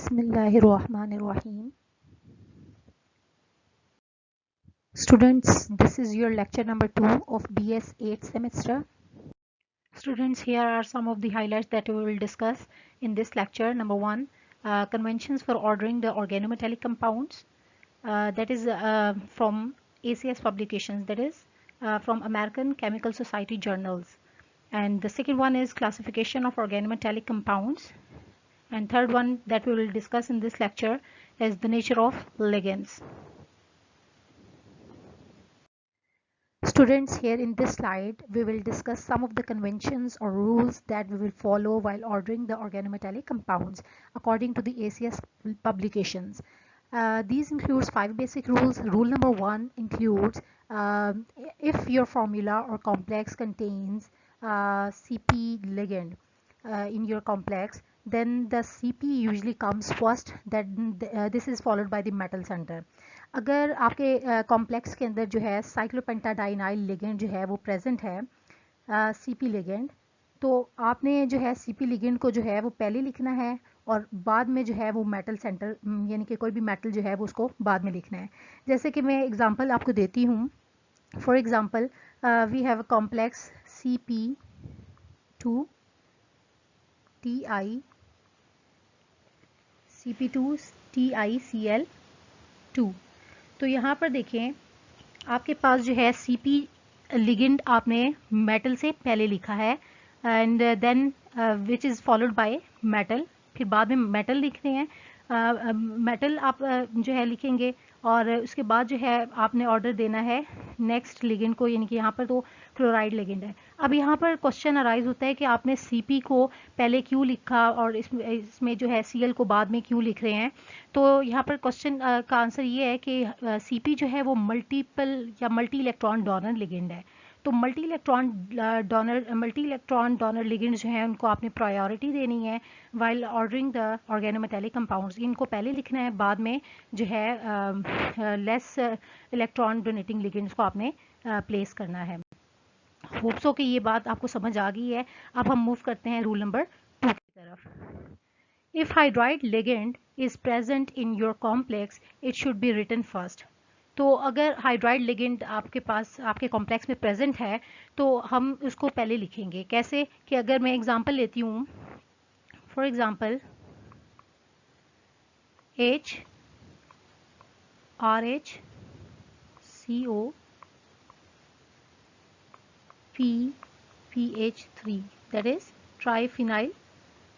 Bismillahirrahmanirrahim. Students, this is your lecture number 2 of BS 8th semester. Students, here are some of the highlights that we will discuss in this lecture. Number 1, conventions for ordering the organometallic compounds. That is from ACS publications, that is from American Chemical Society journals. And the second one is classification of organometallic compounds. And third one that we will discuss in this lecture is the nature of ligands. Students, here in this slide, we will discuss some of the conventions or rules that we will follow while ordering the organometallic compounds according to the ACS publications. These includes 5 basic rules. Rule number 1 includes if your formula or complex contains CP ligand in your complex, then the CP usually comes first, then this is followed by the metal center. अगर आपके complex के अंदर जो है cyclopentadienyl ligand जो है वो present है सीपी लिगेंड, तो आपने जो है सीपी लिगेंड को जो है वो पहले लिखना है और बाद में जो है वो मेटल सेंटर यानी कि कोई भी मेटल जो है वो उसको बाद में लिखना है. जैसे कि मैं एग्जांपल आपको देती हूँ. For example we have a complex CP2 TI CP2 TiCl2. तो यहाँ पर देखें आपके पास जो है CP लिगेंड आपने मेटल से पहले लिखा है and then which is followed by metal, फिर बाद में मेटल लिख रहे हैं. मेटल आप जो है लिखेंगे और उसके बाद जो है आपने ऑर्डर देना है नेक्स्ट लिगेंड को, यानी कि यहाँ पर तो क्लोराइड लिगेंड है. अब यहाँ पर क्वेश्चन अराइज होता है कि आपने CP को पहले क्यों लिखा और इसमें जो है Cl को बाद में क्यों लिख रहे हैं. तो यहाँ पर क्वेश्चन का आंसर ये है कि CP जो है वो मल्टीपल या मल्टी इलेक्ट्रॉन डोनर लिगेंड है. तो मल्टी इलेक्ट्रॉन डोनर लिगेंड्स जो हैं उनको आपने प्रायोरिटी देनी है while ordering the organometallic compounds. इनको पहले लिखना है, बाद में जो है लेस इलेक्ट्रॉन डोनेटिंग लिगेंड्स को आपने प्लेस करना है. होप सो कि ये बात आपको समझ आ गई है. अब हम मूव करते हैं रूल नंबर 2 की तरफ. If hydride ligand is present in your complex, it should be written first. तो अगर हाइड्राइड लिगेंड आपके पास आपके कॉम्प्लेक्स में प्रेजेंट है तो हम उसको पहले लिखेंगे. कैसे कि अगर मैं एग्जांपल लेती हूँ, for example HRHCO PPH3 that is triphenyl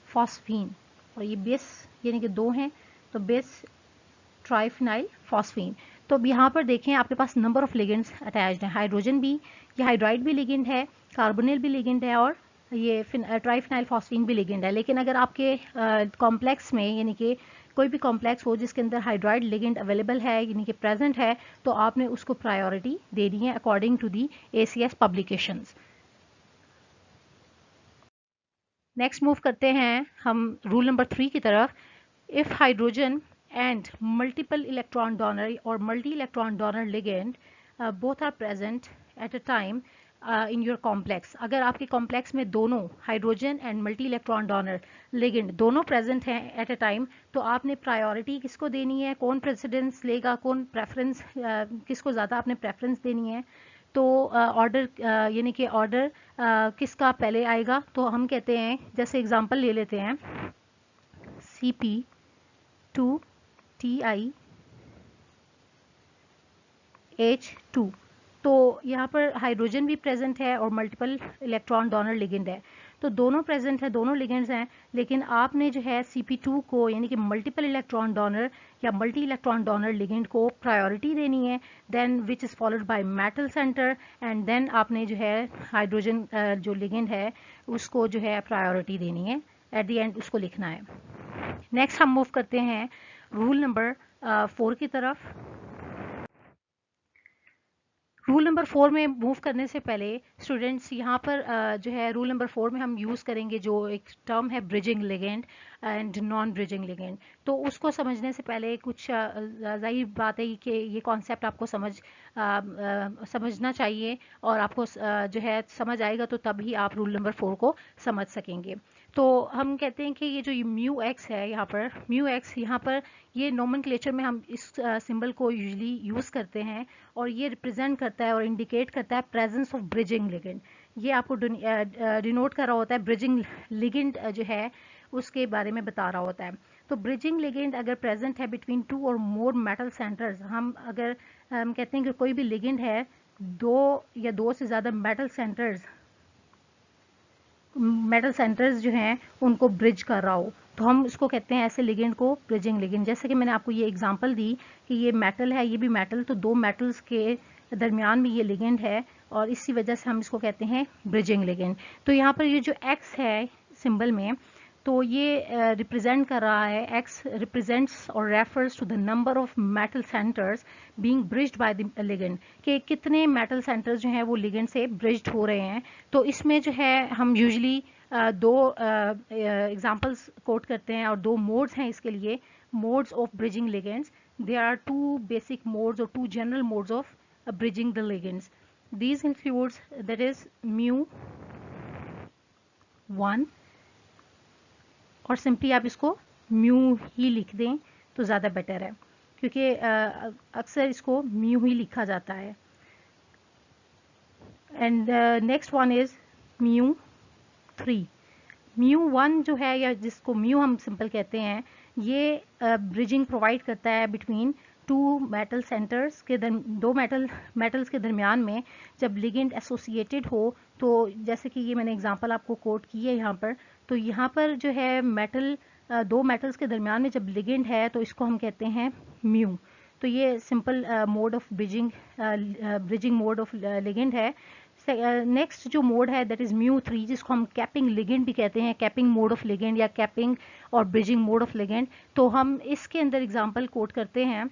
phosphine, और ये बेस यानी कि 2 हैं तो बेस ट्राइफिनाइल फॉस्फीन. तो अब यहाँ पर देखें आपके पास नंबर ऑफ लिगेंड्स अटैच्ड हैं. हाइड्रोजन भी, ये हाइड्राइड भी लिगेंड है, कार्बोनिल भी लिगेंड है और ये ट्राइफिनाइल फॉस्फीन भी लिगेंड है. लेकिन अगर आपके कॉम्प्लेक्स में यानी कि कोई भी कॉम्प्लेक्स हो जिसके अंदर हाइड्राइड लिगेंड अवेलेबल है यानी कि प्रेजेंट है, तो आपने उसको प्रायोरिटी देनी है according to the ACS publications. Next move करते हैं हम रूल नंबर 3 की तरफ. If hydrogen and multiple electron donor or multi-electron donor ligand both are present at a time in your complex. अगर आपके कॉम्प्लेक्स में दोनों hydrogen and multi electron donor ligand दोनों प्रेजेंट हैं एट अ टाइम, तो आपने प्रायोरिटी किसको देनी है, कौन प्रेसिडेंस लेगा, कौन प्रेफरेंस, किसको ज़्यादा आपने प्रेफरेंस देनी है. तो ऑर्डर यानी कि ऑर्डर किसका पहले आएगा. तो हम कहते हैं, जैसे एग्जांपल ले लेते हैं CP2 TiH2. तो यहाँ पर हाइड्रोजन भी प्रेजेंट है और मल्टीपल इलेक्ट्रॉन डोनर लिगेंड है. तो दोनों प्रेजेंट है, दोनों लिगेंड्स हैं, लेकिन आपने जो है CP2 को यानी कि मल्टीपल इलेक्ट्रॉन डोनर या मल्टी इलेक्ट्रॉन डोनर लिगेंड को प्रायोरिटी देनी है, then which is followed by metal centre, and then आपने जो है हाइड्रोजन जो लिगेंड है उसको जो है प्रायोरिटी देनी है, एट द एंड उसको लिखना है. नेक्स्ट हम मूव करते हैं रूल नंबर 4 की तरफ. रूल नंबर 4 में मूव करने से पहले स्टूडेंट्स यहाँ पर जो है रूल नंबर 4 में हम यूज़ करेंगे जो एक टर्म है bridging ligand and non bridging ligand. तो उसको समझने से पहले कुछ जाहिर बात है कि ये कॉन्सेप्ट आपको समझना चाहिए और आपको जो है समझ आएगा तो तभी आप रूल नंबर 4 को समझ सकेंगे. तो हम कहते हैं कि ये जो म्यू एक्स है यहाँ पर, म्यू एक्स यहाँ पर, ये नोमेनक्लेचर में हम इस सिंबल को यूजली यूज़ करते हैं और ये रिप्रेजेंट करता है और इंडिकेट करता है प्रेजेंस ऑफ ब्रिजिंग लिगेंड। ये आपको डिनोट कर रहा होता है, ब्रिजिंग लिगेंड जो है उसके बारे में बता रहा होता है। तो ब्रिजिंग लिगेंड अगर प्रेजेंट है बिटवीन टू और मोर मेटल सेंटर्स, हम कहते हैं कि कोई भी लिगेंड है दो या दो से ज़्यादा मेटल सेंटर्स जो हैं उनको ब्रिज कर रहा हो, तो हम इसको कहते हैं ऐसे लिगेंड को ब्रिजिंग लिगेंड। जैसे कि मैंने आपको ये एग्जांपल दी कि ये मेटल है, ये भी मेटल, तो दो मेटल्स के दरमियान में ये लिगेंड है और इसी वजह से हम इसको कहते हैं ब्रिजिंग लिगेंड। तो यहाँ पर ये जो एक्स है सिंबल में, तो ये रिप्रेजेंट कर रहा है, एक्स रिप्रेजेंट्स और refers to the number of metal centres being bridged by the ligand, कि कितने मेटल सेंटर्स जो हैं वो लिगेंड से ब्रिज्ड हो रहे हैं। तो इसमें जो है हम यूजुअली दो एग्जांपल्स कोट करते हैं और दो मोड्स हैं इसके लिए, modes of bridging ligands. There are two basic modes और two general modes of bridging the ligands. these includes that is mu1, और सिंपली आप इसको म्यू ही लिख दें तो ज़्यादा बेटर है, क्योंकि अक्सर इसको म्यू ही लिखा जाता है। And next one is mu3। mu1 जो है, या जिसको म्यू हम सिंपल कहते हैं, ये ब्रिजिंग प्रोवाइड करता है बिटवीन टू मेटल सेंटर्स के दो मेटल्स के दरमियान में जब लिगेंड एसोसिएटेड हो। तो जैसे कि ये मैंने एग्जांपल आपको कोट की है यहाँ पर, तो यहाँ पर जो है दो मेटल्स के दरमियान में जब लिगेंड है तो इसको हम कहते हैं म्यू। तो ये simple mode of bridging mode of ligand है। नेक्स्ट जो मोड है दैट इज mu3, जिसको हम कैपिंग लिगेंड भी कहते हैं, कैपिंग मोड ऑफ लिगेंड या कैपिंग और ब्रिजिंग मोड ऑफ लिगेंड। तो हम इसके अंदर एग्जांपल कोट करते हैं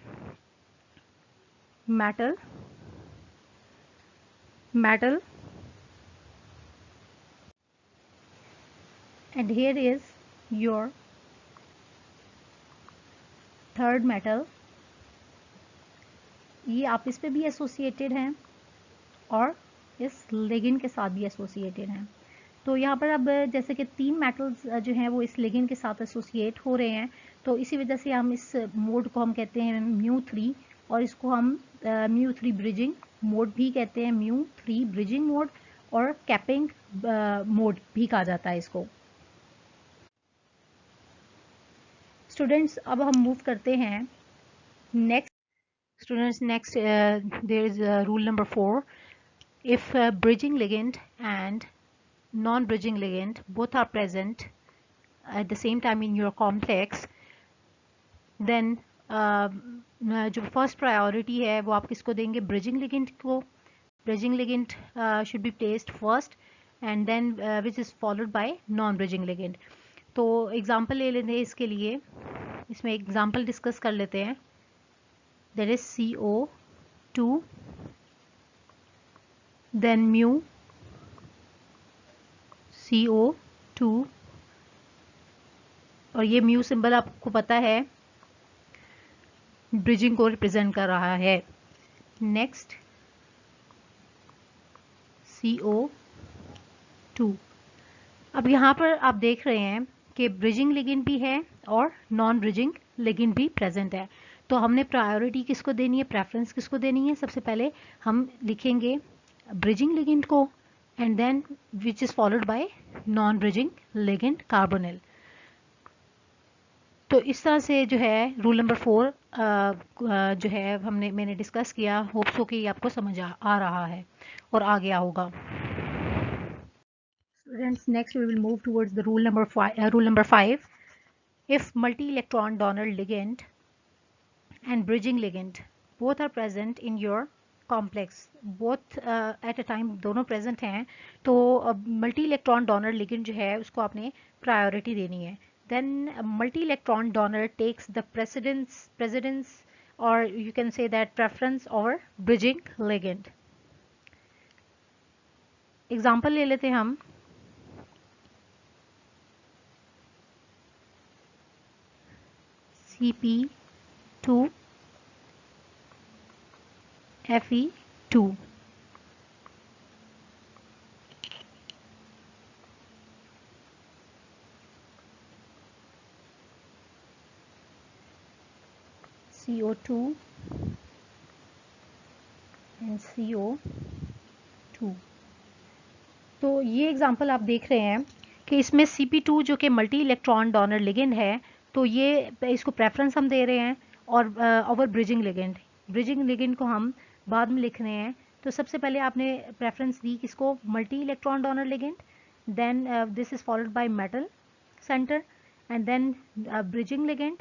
metal, and here is your third metal। ये आपस में भी एसोसिएटेड हैं और इस लिगेंड के साथ भी एसोसिएटेड हैं। तो यहाँ पर अब जैसे कि तीन मेटल्स जो हैं वो इस लिगेंड के साथ एसोसिएट हो रहे हैं, तो इसी वजह से हम इस मोड को हम कहते हैं mu3, और इसको हम mu3 ब्रिजिंग मोड भी कहते हैं, mu3 ब्रिजिंग मोड और कैपिंग मोड भी कहा जाता है इसको। स्टूडेंट्स अब हम मूव करते हैं next. Students next there is rule number 4। If bridging ligand and non-bridging ligand both are present at the same time in your complex, then जो फर्स्ट प्रायोरिटी है वो आप किसको देंगे, ब्रिजिंग लिगेंड को। Bridging ligand should be placed first and then which is followed by non bridging ligand. तो example ले लेते हैं इसके लिए, इसमें एग्जांपल डिस्कस कर लेते हैं। That is CO2 then mu CO2, और ये म्यू सिंबल आपको पता है ब्रिजिंग को रिप्रेजेंट कर रहा है। Next CO2। अब यहाँ पर आप देख रहे हैं कि ब्रिजिंग लिगेंड भी है और नॉन ब्रिजिंग लिगेंड भी प्रेजेंट है। तो हमने प्रायोरिटी किसको देनी है, प्रेफरेंस किसको देनी है, सबसे पहले हम लिखेंगे ब्रिजिंग लिगेंड को and then which is followed by non bridging ligand carbonyl. तो इस तरह से जो है रूल नंबर 4 जो है मैंने डिस्कस किया। होप सो कि आपको समझ आ रहा है और आ गया होगा। Students, next we will move towards the rule number 5. Rule number 5. If multi-electron donor ligand and bridging ligand both are present in your complex, both at a time दोनों present हैं, तो multi-electron donor ligand जो है उसको आपने priority देनी है। Then multi-electron donor takes the precedence or you can say that preference over bridging ligand. Example ले लेते हैं हम। Cp2 Fe2। CO2 and CO2। तो ये एग्जांपल आप देख रहे हैं कि इसमें Cp2 जो कि मल्टी इलेक्ट्रॉन डोनर लिगेंड है, तो ये इसको प्रेफरेंस हम दे रहे हैं, और ओवर ब्रिजिंग लिगेंड को हम बाद में लिख रहे हैं। तो सबसे पहले आपने प्रेफरेंस दी किसको, multi electron donor ligand, then this is followed by metal centre, and then bridging ligand,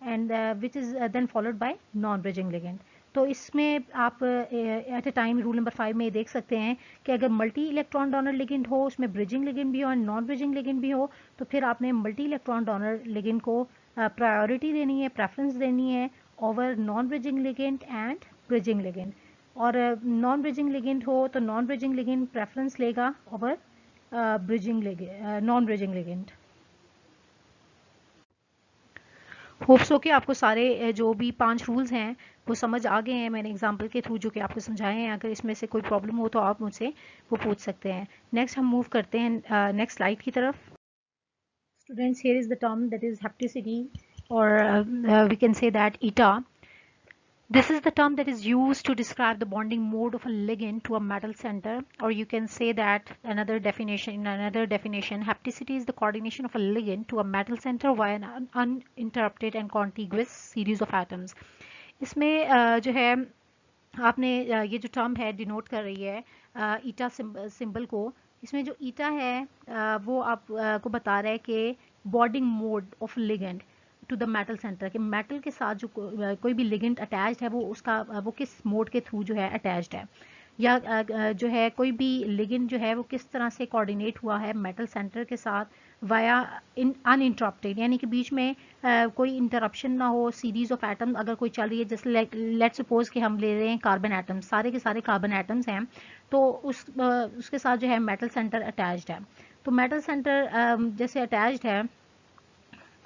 and which is then followed by non bridging ligand. तो इसमें आप at a time rule number 5 में देख सकते हैं कि अगर मल्टी इलेक्ट्रॉन डोनर लिगेंड हो, उसमें ब्रिजिंग लिगेंड भी हो और नॉन ब्रिजिंग लिगेंड भी हो, तो फिर आपने मल्टी इलेक्ट्रॉन डोनर लिगेंड को प्रायोरिटी देनी है, प्रेफरेंस देनी है over non bridging ligand and bridging ligand. और नॉन ब्रिजिंग लिगेंड हो तो नॉन ब्रिजिंग लिगेंड प्रेफरेंस लेगा over bridging ligand, non bridging ligand. Hopes हो कि आपको सारे जो भी 5 रूल्स हैं वो समझ आ गए हैं मैंने एग्जांपल के थ्रू जो कि आपको समझाए हैं। अगर इसमें से कोई प्रॉब्लम हो तो आप मुझसे वो पूछ सकते हैं। नेक्स्ट हम मूव करते हैं नेक्स्ट स्लाइड की तरफ। Students, here is the term that is hapticity, और we can say that eta. This is the term that is used to describe the bonding mode of a ligand to a metal center, or you can say that in another definition, hapticity is the coordination of a ligand to a metal center via an uninterrupted and contiguous series of atoms. इसमें जो है आपने ये जो term है denote कर रही है ईटा सिंबल को। इसमें जो ईटा है वो आपको बता रहा है कि bonding mode of ligand to the metal centre, कि मेटल के साथ जो कोई भी लिगेंड अटैच्ड है वो उसका वो किस मोड के थ्रू जो है अटैच्ड है, या जो है कोई भी लिगेंड जो है वो किस तरह से कोऑर्डिनेट हुआ है मेटल सेंटर के साथ वाया अनइंटरप्टेड, यानी कि बीच में कोई इंटरप्शन ना हो। सीरीज ऑफ एटम अगर कोई चल रही है, जैसे लेट सपोज कि हम ले रहे हैं कार्बन एटम्स, सारे के सारे कार्बन एटम्स हैं, तो उसके साथ जो है मेटल सेंटर अटैच्ड है। तो मेटल सेंटर जैसे अटैच्ड है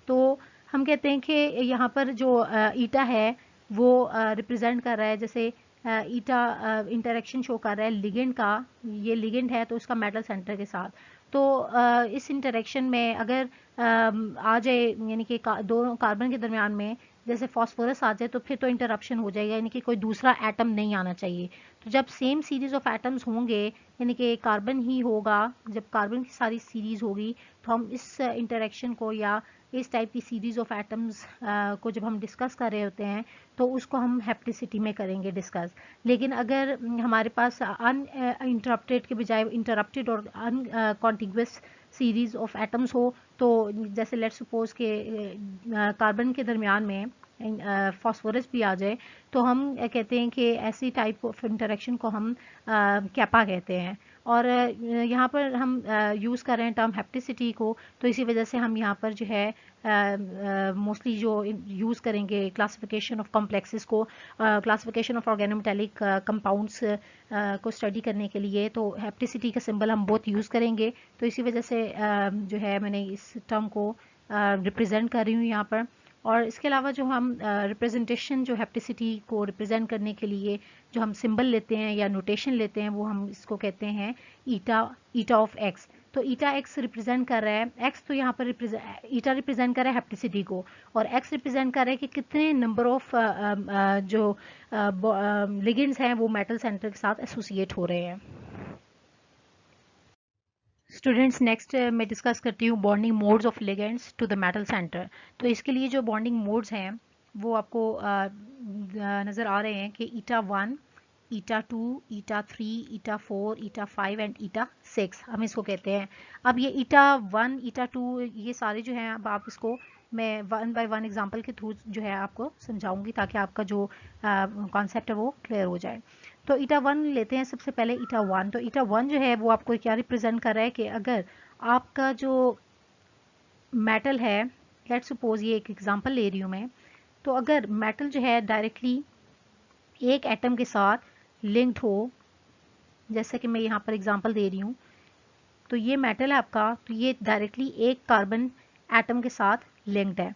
तो हम कहते हैं कि यहाँ पर जो ईटा है वो रिप्रेजेंट कर रहा है, जैसे ईटा इंटरेक्शन शो कर रहा है लिगेंड का, ये लिगेंड है तो उसका मेटल सेंटर के साथ। तो इस इंटरेक्शन में अगर आ जाए, यानी कि दो कार्बन के दरमियान में जैसे फास्फोरस आ जाए, तो फिर तो इंटरप्शन हो जाएगा, यानी कि कोई दूसरा एटम नहीं आना चाहिए। तो जब सेम सीरीज ऑफ एटम्स होंगे, यानी कि कार्बन ही होगा, जब कार्बन की सारी सीरीज होगी, तो हम इस इंटरेक्शन को या इस टाइप की सीरीज ऑफ एटम्स को जब हम डिस्कस कर रहे होते हैं तो उसको हम हैप्टिसिटी में करेंगे डिस्कस। लेकिन अगर हमारे पास अनइंटरप्टेड के बजाय इंटरप्टेड और अनकॉन्टिग्यूस सीरीज ऑफ एटम्स हो, तो जैसे लेट्स सपोज के कार्बन के दरमियान में फास्फोरस भी आ जाए, तो हम कहते हैं कि ऐसी टाइप ऑफ इंटरेक्शन को हम कैपा कहते हैं। और यहाँ पर हम यूज़ कर रहे हैं टर्म हैप्टिसिटी को, तो इसी वजह से हम यहाँ पर जो है मोस्टली जो यूज़ करेंगे क्लासिफिकेशन ऑफ कॉम्प्लेक्सेस को, क्लासिफिकेशन ऑफ ऑर्गेनोमेटेलिक कंपाउंड्स को स्टडी करने के लिए, तो हैप्टिसिटी का सिंबल हम बहुत यूज़ करेंगे। तो इसी वजह से जो है मैंने इस टर्म को रिप्रेजेंट कर रही हूँ यहाँ पर। और इसके अलावा जो हम रिप्रेजेंटेशन जो हैप्टिसिटी को रिप्रेजेंट करने के लिए जो हम सिंबल लेते हैं या नोटेशन लेते हैं, वो हम इसको कहते हैं ईटा ऑफ एक्स। तो ईटा एक्स रिप्रेजेंट कर रहा है, एक्स तो यहाँ पर ईटा रिप्रेजेंट कर रहा है हैप्टिसिटी को, और एक्स रिप्रेजेंट कर रहा है कि कितने नंबर ऑफ जो लिगेंड्स हैं वो मेटल सेंटर के साथ एसोसिएट हो रहे हैं। स्टूडेंट्स, नेक्स्ट मैं डिस्कस करती हूँ bonding modes of ligands to the metal centre. तो इसके लिए जो बॉन्डिंग मोड्स हैं वो आपको नज़र आ रहे हैं कि ईटा 1, eta 2, eta 3, eta 4, eta 5 and eta 6 हम इसको कहते हैं। अब ये ईटा 1, ईटा 2 ये सारे जो हैं, अब आप इसको मैं वन बाय वन एग्जांपल के थ्रू जो है आपको समझाऊंगी, ताकि आपका जो कॉन्सेप्ट है वो क्लियर हो जाए। तो ईटा 1 लेते हैं सबसे पहले ईटा 1। तो ईटा 1 जो है वो आपको क्या रिप्रेजेंट कर रहा है कि अगर आपका जो मेटल है, लेट सपोज ये एक एग्जांपल ले रही हूँ मैं, तो अगर मेटल जो है डायरेक्टली एक एटम के साथ लिंक्ड हो, जैसे कि मैं यहाँ पर एग्जांपल दे रही हूँ, तो ये मेटल है आपका, तो ये डायरेक्टली एक कार्बन एटम के साथ लिंक्ड है,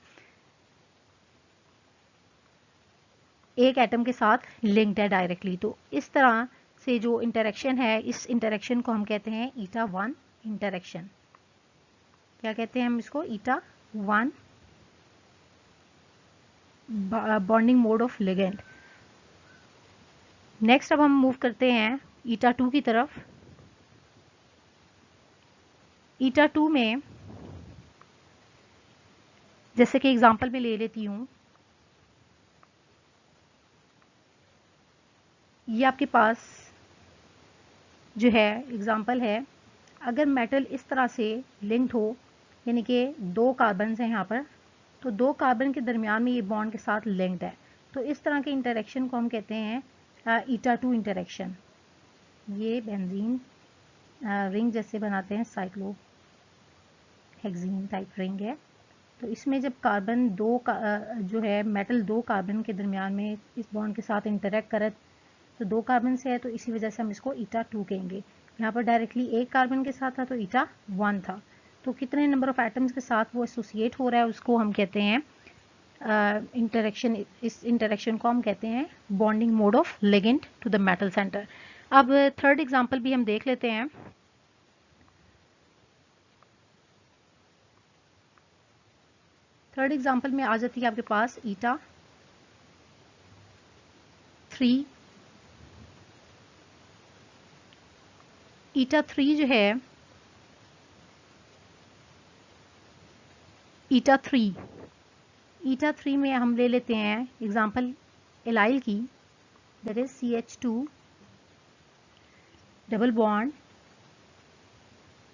एक एटम के साथ लिंक्ड है डायरेक्टली। तो इस तरह से जो इंटरेक्शन है, इस इंटरेक्शन को हम कहते हैं ईटा 1 इंटरेक्शन। क्या कहते हैं हम इसको? ईटा 1 bonding mode of ligand. Next अब हम मूव करते हैं ईटा 2 की तरफ। ईटा 2 में जैसे कि एग्जांपल में ले लेती हूँ, ये आपके पास जो है एग्जांपल है, अगर मेटल इस तरह से लिंक्ड हो, यानी कि 2 कार्बन हैं यहाँ पर, तो 2 कार्बन के दरमियान में ये बॉन्ड के साथ लिंक्ड है, तो इस तरह के इंटरेक्शन को हम कहते हैं ईटा 2 इंटरेक्शन। ये बेंजीन रिंग जैसे बनाते हैं, साइक्लो हेक्सीन टाइप रिंग है। तो इसमें जब कार्बन जो है मेटल 2 कार्बन के दरमियान में इस बॉन्ड के साथ इंटरेक्ट करे, तो 2 कार्बन से है, तो इसी वजह से हम इसको ईटा 2 कहेंगे। यहाँ पर डायरेक्टली 1 कार्बन के साथ था तो ईटा 1 था, तो कितने नंबर ऑफ एटम्स के साथ वो एसोसिएट हो रहा है उसको हम कहते हैं इंटरेक्शन। इस इंटरेक्शन को हम कहते हैं bonding mode of ligand to the metal centre. अब थर्ड एग्जांपल भी हम देख लेते हैं। थर्ड एग्जांपल में आ जाती है आपके पास ईटा 3। ईटा 3 जो है, ईटा 3 में हम ले लेते हैं एग्जांपल एलाइल की, that is CH2 double bond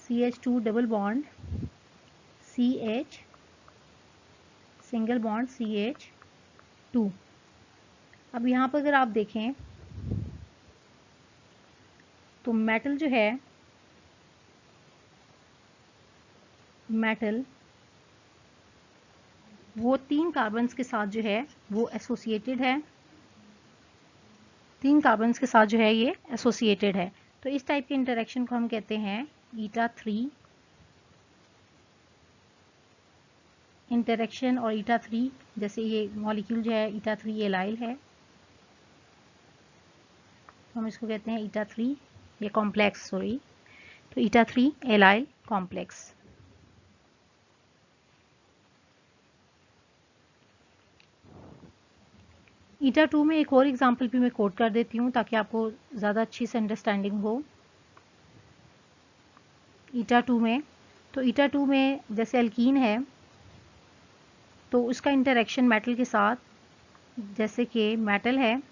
CH single bond CH2। अब यहाँ पर अगर आप देखें तो मेटल जो है, मेटल वो 3 कार्बन्स के साथ जो है वो एसोसिएटेड है, 3 कार्बन्स के साथ जो है ये एसोसिएटेड है। तो इस टाइप के इंटरेक्शन को हम कहते हैं ईटा 3 इंटरेक्शन। और ईटा 3 जैसे ये मॉलिक्यूल जो है ईटा 3 एलाइल है, तो हम इसको कहते हैं ईटा 3, ये कॉम्प्लेक्स, सॉरी, तो ईटा 3 एलाइल कॉम्प्लेक्स। ईटा 2 में एक और एग्जांपल भी मैं कोट कर देती हूँ ताकि आपको ज़्यादा अच्छी से अंडरस्टैंडिंग हो। ईटा 2 में, तो ईटा 2 में जैसे अल्कीन है, तो उसका इंटरेक्शन मेटल के साथ, जैसे कि मेटल है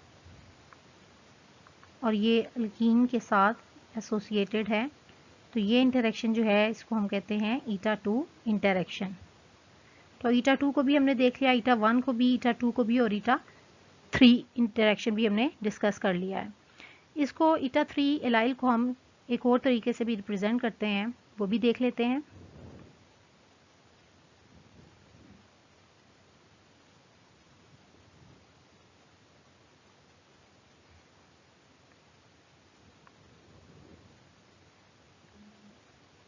और ये अल्कीन के साथ एसोसिएटेड है, तो ये इंटरेक्शन जो है इसको हम कहते हैं ईटा 2 इंटरेक्शन। तो ईटा 2 को भी हमने देख लिया, ईटा 1 को भी, ईटा 2 को भी, और ईटा 3 इंटरेक्शन भी हमने डिस्कस कर लिया है। इसको ईटा 3 एलाइल को हम एक और तरीके से भी रिप्रेजेंट करते हैं, वो भी देख लेते हैं।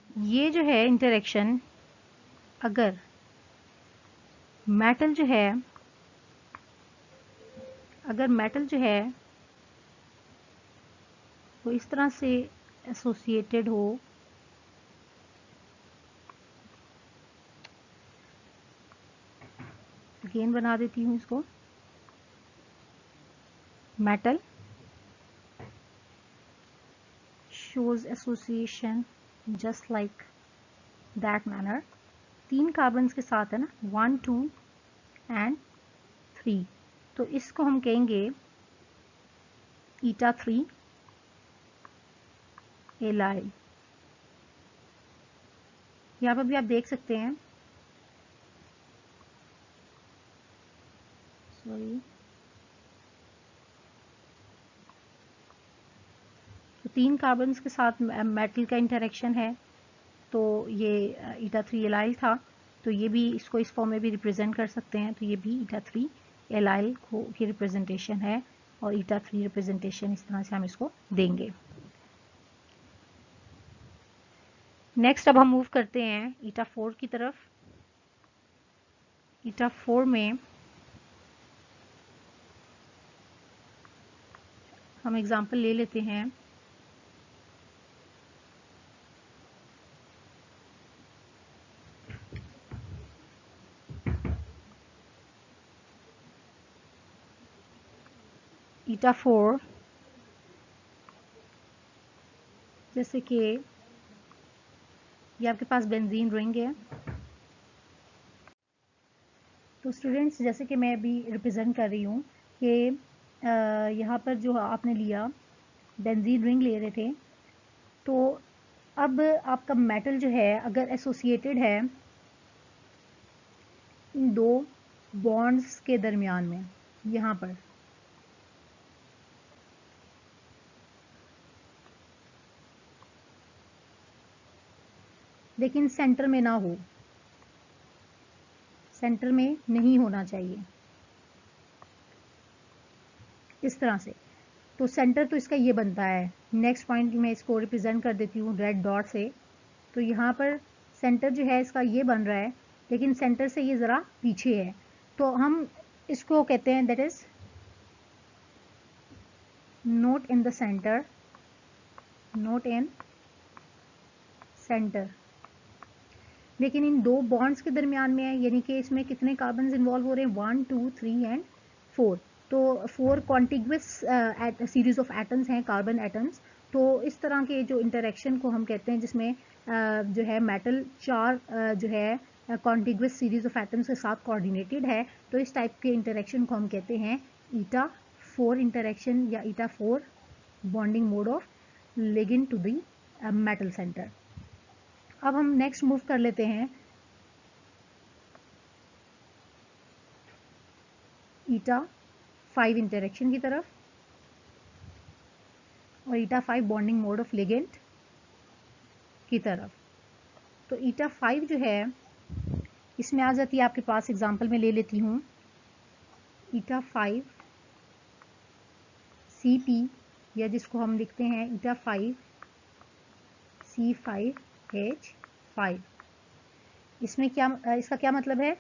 ये जो है इंटरेक्शन, अगर मेटल जो है, वो इस तरह से एसोसिएटेड हो, अगेन बना देती हूँ इसको, metal shows association just like that manner। 3 carbons के साथ है ना, 1 2 एंड 3, तो इसको हम कहेंगे ईटा 3 एलाइल। यहाँ पर भी आप देख सकते हैं, सॉरी, तो 3 कार्बन्स के साथ मेटल का इंटरेक्शन है, तो ये ईटा 3 एलाइल था, तो ये भी इसको इस फॉर्म में भी रिप्रेजेंट कर सकते हैं, तो ये भी ईटा 3 एलाइल की रिप्रेजेंटेशन है, और ईटा 3 रिप्रेजेंटेशन इस तरह से हम इसको देंगे। नेक्स्ट अब हम मूव करते हैं ईटा 4 की तरफ। ईटा 4 में हम एग्जांपल ले लेते हैं, ईटा 4, जैसे कि ये आपके पास बेंजीन रिंग है। तो स्टूडेंट्स, जैसे कि मैं अभी रिप्रेजेंट कर रही हूँ कि यहाँ पर जो आपने लिया बेंजीन रिंग ले रहे थे, तो अब आपका मेटल जो है अगर एसोसिएटेड है इन दो बॉन्ड्स के दरमियान में, यहाँ पर लेकिन सेंटर में ना हो, सेंटर में नहीं होना चाहिए इस तरह से। तो सेंटर तो इसका ये बनता है। नेक्स्ट पॉइंट मैं इसको रिप्रेजेंट कर देती हूँ रेड डॉट से। तो यहाँ पर सेंटर जो है इसका ये बन रहा है, लेकिन सेंटर से ये ज़रा पीछे है, तो हम इसको कहते हैं that is note in the centre, note in centre. लेकिन इन दो बॉन्ड्स के दरमियान में है, यानी कि इसमें कितने कार्बन इन्वॉल्व हो रहे हैं, 1 2 3 एंड 4। तो 4 कॉन्टिग्युअस सीरीज ऑफ एटम्स हैं, कार्बन एटम्स। तो इस तरह के जो इंटरेक्शन को हम कहते हैं, जिसमें जो है मेटल 4 जो है कॉन्टिग्युअस सीरीज ऑफ एटम्स के साथ कोऑर्डिनेटेड है, तो इस टाइप के इंटरेक्शन को हम कहते हैं ईटा 4 इंटरेक्शन या eta 4 bonding mode of ligand to the metal centre. अब हम नेक्स्ट मूव कर लेते हैं ईटा 5 इंटरेक्शन की तरफ, और ईटा 5 बॉन्डिंग मोड ऑफ लिगेंड की तरफ। तो ईटा 5 जो है इसमें आ जाती है आपके पास, एग्जांपल में ले लेती हूँ ईटा 5 CP, या जिसको हम लिखते हैं ईटा 5 C5H5। इसमें क्या, इसका क्या मतलब है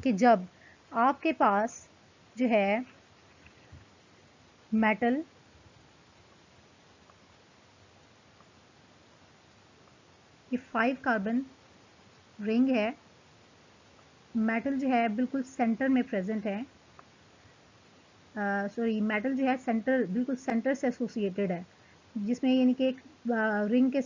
कि जब आपके पास जो है मेटल ये 5 कार्बन रिंग है, मेटल जो है बिल्कुल सेंटर में प्रेजेंट है, सॉरी मेटल जो है सेंटर, बिल्कुल सेंटर से एसोसिएटेड है, जिसमें यानी कि एक रिंग के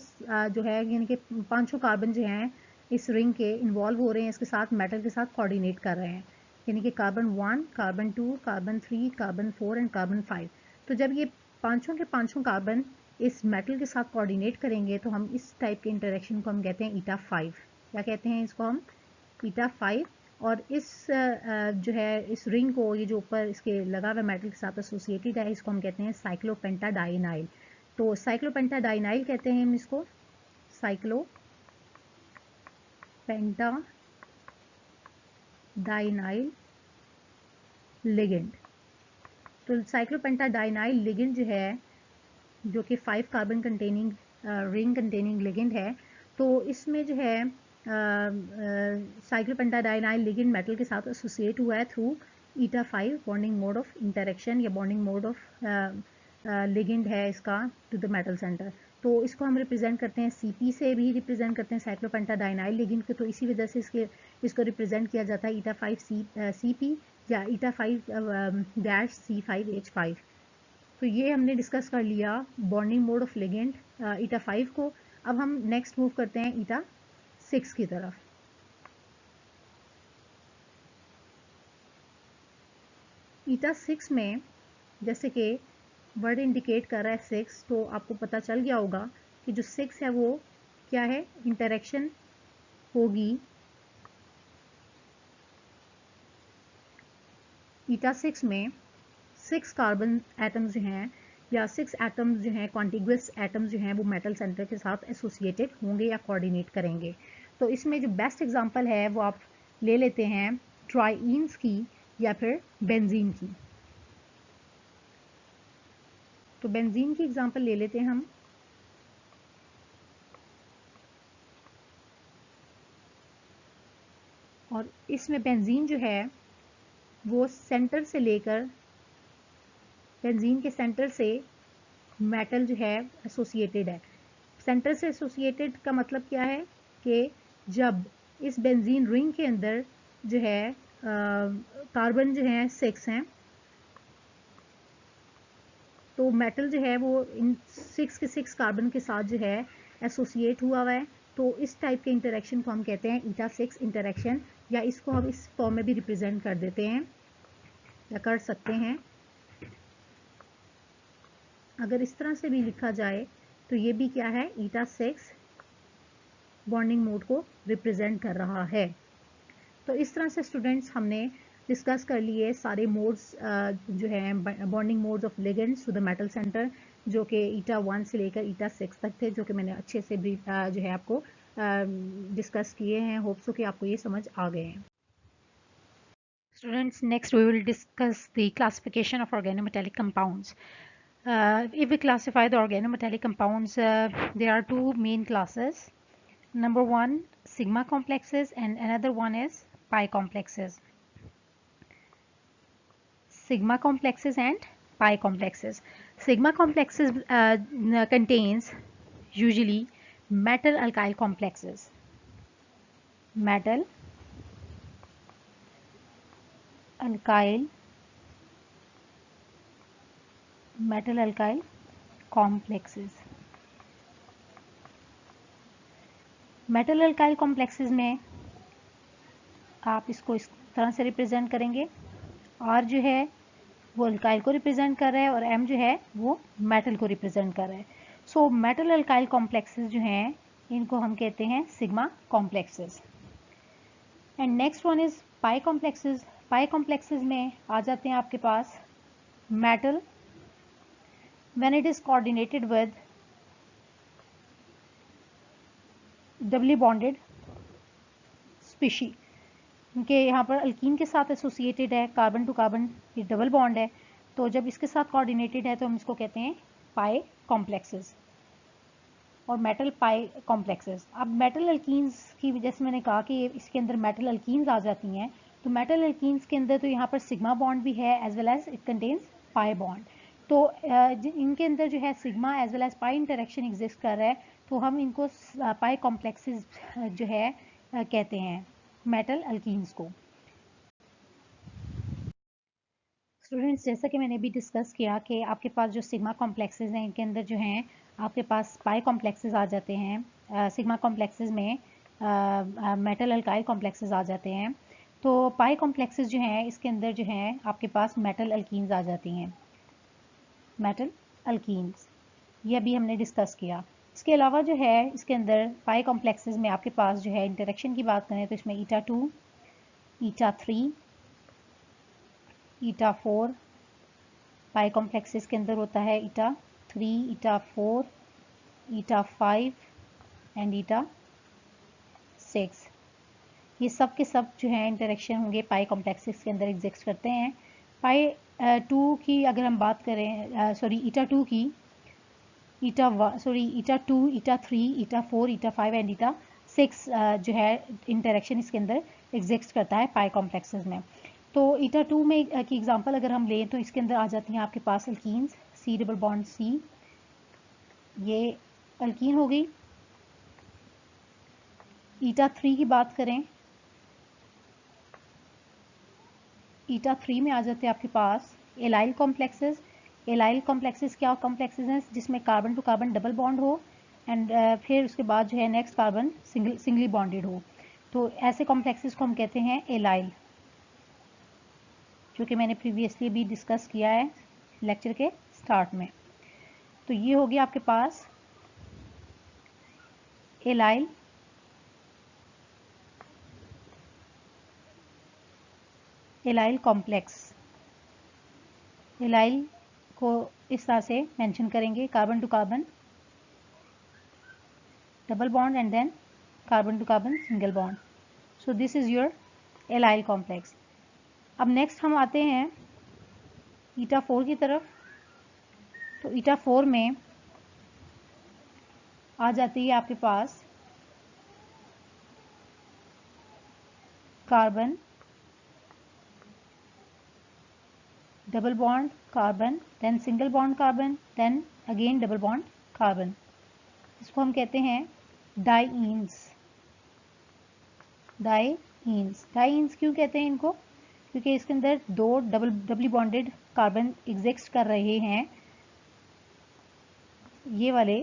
जो है यानी कि 5 कार्बन जो हैं इस रिंग के इन्वॉल्व हो रहे हैं, इसके साथ मेटल के साथ कोऑर्डिनेट कर रहे हैं, यानी कि carbon 1, carbon 2, carbon 3, carbon 4 and carbon 5। तो जब ये पांचों के पांचों कार्बन इस मेटल के साथ कोऑर्डिनेट करेंगे, तो हम इस टाइप के इंटरेक्शन को हम कहते हैं ईटा 5। क्या कहते हैं इसको हम? ईटा 5। और इस जो है इस रिंग को, ये जो ऊपर इसके लगा हुआ मेटल के साथ एसोसिएटेड है, इसको हम कहते हैं साइक्लोपेंटाडाइनाइल। तो साइक्लोपेंटाडाइनाइल कहते हैं हम इसको, साइक्लोपेंटाडाइनाइल लिगेंड। तो साइक्लोपेंटाडाइनाइल लिगेंड जो है, जो कि 5 carbon containing ring containing ligand है, तो इसमें जो है साइक्लोपेंटाडाइनाइल लिगेंड मेटल के साथ एसोसिएट हुआ है through eta 5 bonding mode of interaction, या बॉन्डिंग मोड ऑफ लिगेंड है इसका टू द मेटल सेंटर। तो इसको हम रिप्रेजेंट करते हैं CP से भी रिप्रेजेंट करते हैं साइक्लोपेंटाडाइनाइल लिगेंड को, तो इसी वजह से इसको रिप्रेजेंट किया जाता है ईटा 5 CP या ईटा 5-C5H5। तो ये हमने डिस्कस कर लिया बॉन्डिंग मोड ऑफ लिगेंड ईटा 5 को। अब हम नेक्स्ट मूव करते हैं ईटा 6 की तरफ। ईटा 6 में जैसे कि वर्ड इंडिकेट कर रहा है 6, तो आपको पता चल गया होगा कि जो 6 है वो क्या है, इंटरेक्शन होगी ईटा 6 में 6 कार्बन एटम्स जो हैं, या 6 एटम्स जो हैं कॉन्टिग्युअस एटम्स जो हैं, वो मेटल सेंटर के साथ एसोसिएटेड होंगे या कोऑर्डिनेट करेंगे। तो इसमें जो बेस्ट एग्जांपल है वो आप ले लेते हैं ट्राइईन्स की या फिर बेंजीन की। तो बेंजीन की एग्जांपल ले लेते हैं हम। और इसमें बेंजीन जो है वो सेंटर से लेकर, बेंजीन के सेंटर से मेटल जो है एसोसिएटेड है। सेंटर से एसोसिएटेड का मतलब क्या है कि जब इस बेंजीन रिंग के अंदर जो है कार्बन जो है 6 हैं, तो मेटल जो है वो इन 6 के 6 कार्बन के साथ जो है एसोसिएट हुआ हुआ है। तो इस टाइप के इंटरेक्शन को हम कहते हैं ईटा 6 इंटरेक्शन, या इसको हम इस फॉर्म में भी रिप्रेजेंट कर देते हैं या कर सकते हैं। अगर इस तरह से भी लिखा जाए तो ये भी क्या है, ईटा 6 बॉन्डिंग मोड को रिप्रेजेंट कर रहा है। तो इस तरह से स्टूडेंट्स हमने डिस्कस कर लिए सारे मोड्स जो है bonding modes of ligands to the metal centre, जो कि ईटा 1 से लेकर ईटा 6 तक थे, जो कि मैंने अच्छे से ब्रीफ जो है आपको डिस्कस किए हैं। होप सो कि आपको ये समझ आ गए हैं। Students, next we will discuss the classification of organometallic compounds. If we classify the organometallic compounds, there are two main classes. Number one, sigma complexes, and another one is pi complexes. Sigma complexes and pi complexes. Sigma complexes contains usually metal alkyl complexes. Metal alkyl complexes. Metal alkyl complexes में आप इसको इस तरह से represent करेंगे, are जो है वो अल्काइल को रिप्रेजेंट कर रहा है और एम जो है वो मेटल को रिप्रेजेंट कर रहा है। सो मेटल अल्काइल कॉम्प्लेक्सेस जो हैं इनको हम कहते हैं sigma complexes. And next one is pi complexes. Pi complexes में आ जाते हैं आपके पास metal when it is coordinated with doubly bonded species. इनके यहाँ पर अल्कीन के साथ एसोसिएटेड है, कार्बन टू कार्बन ये डबल बॉन्ड है, तो जब इसके साथ कोऑर्डिनेटेड है तो हम इसको कहते हैं पाई कॉम्प्लेक्सेस और मेटल पाई कॉम्प्लेक्सेस। अब मेटल अल्कीन्स की वजह से मैंने कहा कि इसके अंदर मेटल अल्कीन्स आ जाती हैं, तो मेटल अल्कीन्स के अंदर तो यहाँ पर सिग्मा बॉन्ड भी है as well as it contains pi bond. तो इनके अंदर जो है sigma as well as pi interaction exist कर रहा है, तो हम इनको पाई कॉम्प्लेक्सेस जो है कहते हैं मेटल अल्कीन्स को। स्टूडेंट्स, जैसा कि मैंने भी डिस्कस किया कि आपके पास जो सिग्मा कॉम्प्लेक्सेस हैं इनके अंदर जो हैं आपके पास पाई कॉम्प्लेक्सेस आ जाते हैं। सिग्मा कॉम्प्लेक्सेस में मेटल अल्काइल कॉम्प्लेक्सेस आ जाते हैं। तो पाई कॉम्प्लेक्सेस जो हैं इसके अंदर जो हैं आपके पास मेटल अल्कीन्स आ जाती हैं, मेटल अल्कीन्स, ये अभी हमने डिस्कस किया। इसके अलावा जो है इसके अंदर पाई कॉम्प्लेक्सेस में आपके पास जो है इंटरेक्शन की बात करें तो इसमें ईटा 2, ईटा 3, ईटा 4 पाई कॉम्प्लेक्सेस के अंदर होता है, ईटा 3, ईटा 4, ईटा 5 एंड ईटा 6। ये सब के सब जो है इंटरेक्शन होंगे पाई कॉम्प्लेक्सेस के अंदर एग्जिस्ट करते हैं। पाई 2 की अगर हम बात करें, सॉरी ईटा 2 की, ईटा 2, ईटा 3, ईटा 4, ईटा 5 एंड ईटा 6 जो है इंटरेक्शन इसके अंदर एग्जिस्ट करता है पाई कॉम्प्लेक्सेस में। तो ईटा 2 में की एग्जांपल अगर हम लें तो इसके अंदर आ जाती हैं आपके पास alkenes, C double bond C, ये अल्कीन हो गई। ईटा 3 की बात करें, ईटा 3 में आ जाते हैं आपके पास एलाइल कॉम्प्लेक्सेस। एलाइल कॉम्प्लेक्सेस क्या कॉम्प्लेक्सेस हैं जिसमें carbon to carbon double bond हो एंड फिर उसके बाद जो है नेक्स्ट कार्बन सिंगली बॉन्डेड हो, तो ऐसे कॉम्प्लेक्सेस को हम कहते हैं एलाइल, जो कि मैंने प्रीवियसली भी डिस्कस किया है लेक्चर के स्टार्ट में। तो ये हो गया आपके पास एलाइल कॉम्प्लेक्स। एलाइल को इस तरह से मेंशन करेंगे, carbon to carbon double bond and then carbon to carbon single bond. So this is your allyl complex. अब नेक्स्ट हम आते हैं ईटा 4 की तरफ। तो ईटा 4 में आ जाती है आपके पास carbon double bond carbon, then single bond carbon, then again double bond carbon. इसको हम कहते हैं डाईईन्स। डाईईन्स क्यों कहते हैं इनको? क्योंकि इसके अंदर दो डबली बॉन्डेड कार्बन एग्जिस्ट कर रहे हैं ये वाले,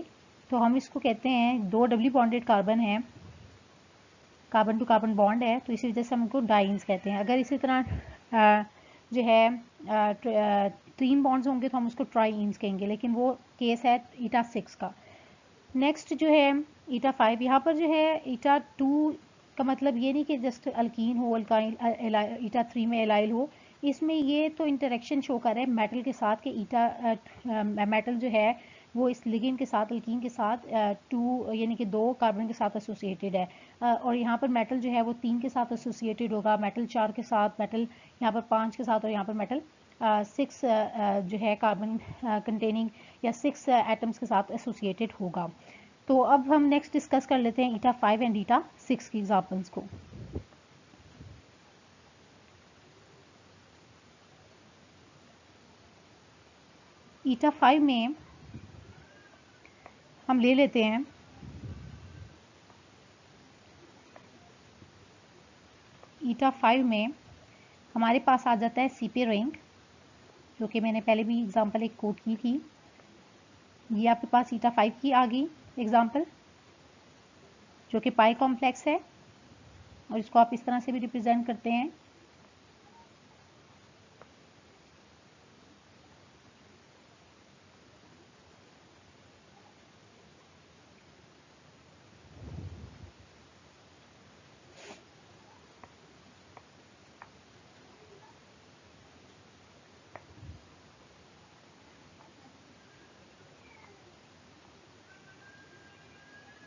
तो हम इसको कहते हैं, दो डबली बॉन्डेड कार्बन है, कार्बन टू कार्बन बॉन्ड है, तो इसी वजह से हम उनको डाइन्स कहते हैं। अगर इसी तरह जो है 3 बॉन्ड्स होंगे तो हम उसको ट्राईन्स कहेंगे, लेकिन वो केस है ईटा 6 का। नेक्स्ट जो है ईटा 5, यहाँ पर जो है ईटा 2 का मतलब ये नहीं कि जस्ट अल्कीन हो, अल्काइल, ईटा 3 में एलाइल हो। इसमें ये तो इंटरेक्शन शो कर रहा है मेटल के साथ कि ईटा मेटल जो है वो इस लिगेंड के साथ, अल्कीन के साथ 2 यानी कि 2 कार्बन के साथ एसोसिएटेड है। और यहाँ पर मेटल जो है वो 3 के साथ एसोसिएटेड होगा, मेटल 4 के साथ, मेटल यहाँ पर 5 के साथ, और यहाँ पर मेटल 6 जो है कार्बन कंटेनिंग या 6 एटम्स के साथ एसोसिएटेड होगा। तो अब हम नेक्स्ट डिस्कस कर लेते हैं ईटा 5 एंड ईटा 6 की एग्जाम्पल्स को। ईटा 5 में हम ले लेते हैं ईटा 5 में हमारे पास आ जाता है सीपी रिंग, जो कि मैंने पहले भी एग्जांपल एक कोट की थी। ये आपके पास ईटा 5 की आ गई एग्जांपल, जो कि पाई कॉम्प्लेक्स है, और इसको आप इस तरह से भी रिप्रेजेंट करते हैं।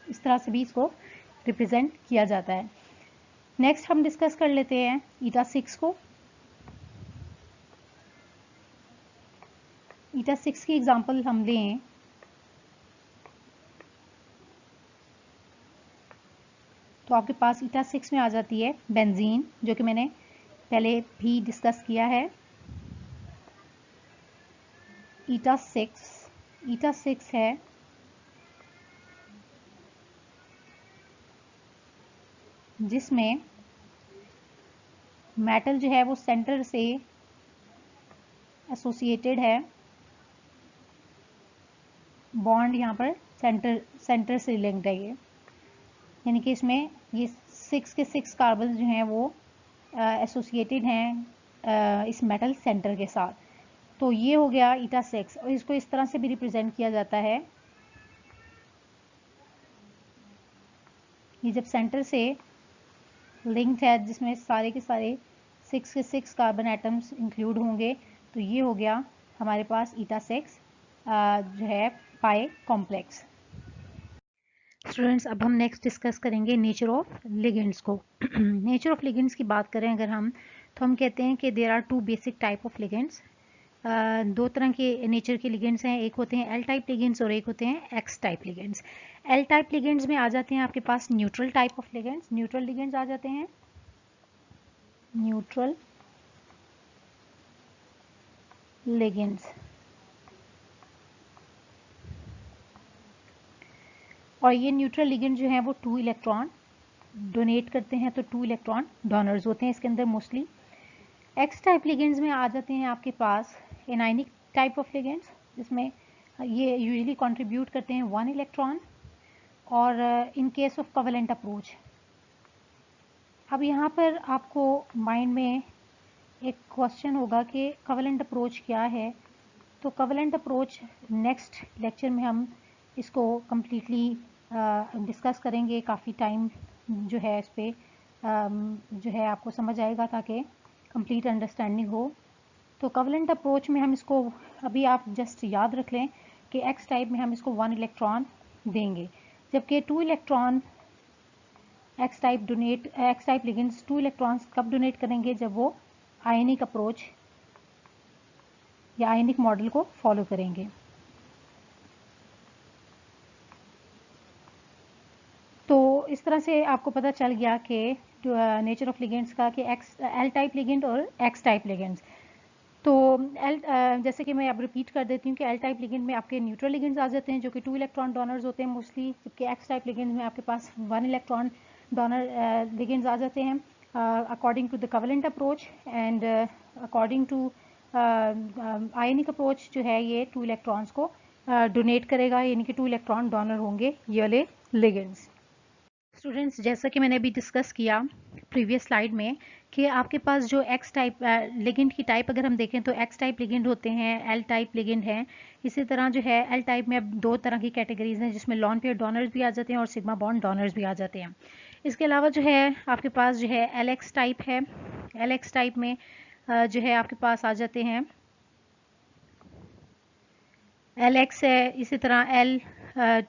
इस तरह से भी इसको रिप्रेजेंट किया जाता है। नेक्स्ट हम डिस्कस कर लेते हैं ईटा 6 को। ईटा 6 की एग्जांपल हम लें तो आपके पास ईटा 6 में आ जाती है बेंजीन, जो कि मैंने पहले भी डिस्कस किया है। ईटा 6 है जिसमें मेटल जो है वो सेंटर से एसोसिएटेड है, बॉन्ड यहाँ पर सेंटर से लिंक्ड है ये, यानी कि इसमें ये 6 के 6 कार्बन जो हैं वो एसोसिएटेड हैं इस मेटल सेंटर के साथ। तो ये हो गया ईटा 6, और इसको इस तरह से भी रिप्रेजेंट किया जाता है, ये जब सेंटर से लिंक्ड है जिसमें सारे के सारे 6 के 6 कार्बन एटम्स इंक्लूड होंगे, तो ये हो गया हमारे पास ईटा 6 जो है पाई कॉम्प्लेक्स। स्टूडेंट्स, अब हम नेक्स्ट डिस्कस करेंगे नेचर ऑफ लिगेंड्स को। नेचर ऑफ लिगेंड्स की बात करें अगर हम, तो हम कहते हैं कि there are 2 basic type of ligands. 2 तरह के नेचर के लिगेंड्स हैं, एक होते हैं एल टाइप लिगेंड्स और एक होते हैं X type ligands. L type ligands में आ जाते हैं आपके पास neutral type of ligands, neutral ligands आ जाते हैं, न्यूट्रल लिगेंड्स। और ये न्यूट्रल लिगेंड जो है वो 2 इलेक्ट्रॉन डोनेट करते हैं, तो 2 इलेक्ट्रॉन डोनर्स होते हैं इसके अंदर मोस्टली। एक्स टाइप लिगेंड्स में आ जाते हैं आपके पास एनाइनिक टाइप ऑफ लिगेंड्स, जिसमें ये यूजुअली कंट्रीब्यूट करते हैं 1 इलेक्ट्रॉन, और in case of covalent approach. अब यहाँ पर आपको माइंड में एक क्वेश्चन होगा कि कोवेलेंट अप्रोच क्या है। तो कोवेलेंट अप्रोच नेक्स्ट लेक्चर में हम इसको कम्प्लीटली डिस्कस करेंगे, काफ़ी टाइम जो है इस पर जो है आपको समझ आएगा ताकि कंप्लीट अंडरस्टैंडिंग हो। तो कोवेलेंट अप्रोच में हम इसको अभी आप जस्ट याद रख लें कि एक्स टाइप में हम इसको 1 इलेक्ट्रॉन देंगे, जबकि 2 electron x type ligands 2 electrons कब डोनेट करेंगे, जब वो आयनिक अप्रोच या आयनिक मॉडल को फॉलो करेंगे। तो इस तरह से आपको पता चल गया कि नेचर ऑफ लिगेंड्स का कि एल टाइप लिगेंड और एक्स टाइप लिगेंड्स। तो जैसे कि मैं अब रिपीट कर देती हूँ कि एल टाइप लिगेंड में आपके न्यूट्रल लिगेंड्स आ जाते हैं जो कि 2 इलेक्ट्रॉन डोनर्स होते हैं मोस्टली, जबकि एक्स टाइप लिगेंड में आपके पास 1 इलेक्ट्रॉन डोनर लिगेंड्स आ जाते हैं according to the covalent approach, and according to ionic approach जो है ये 2 इलेक्ट्रॉन्स को डोनेट करेगा, यानी कि 2 इलेक्ट्रॉन डोनर होंगे ये वाले लिगेंड्स। स्टूडेंट्स, जैसा कि मैंने अभी डिस्कस किया प्रीवियस स्लाइड में कि आपके पास जो एक्स टाइप लिगेंड की टाइप अगर हम देखें तो एक्स टाइप लिगेंड होते हैं, एल टाइप लिगेंड हैं। इसी तरह जो है एल टाइप में अब 2 तरह की कैटेगरीज हैं, जिसमें लॉन पेयर डोनर्स भी आ जाते हैं और सिग्मा बॉन्ड डोनर्स भी आ जाते हैं। इसके अलावा जो है आपके पास जो है एल एक्स टाइप है। एल एक्स टाइप में जो है आपके पास आ जाते हैं एल एक्स है, इसी तरह एल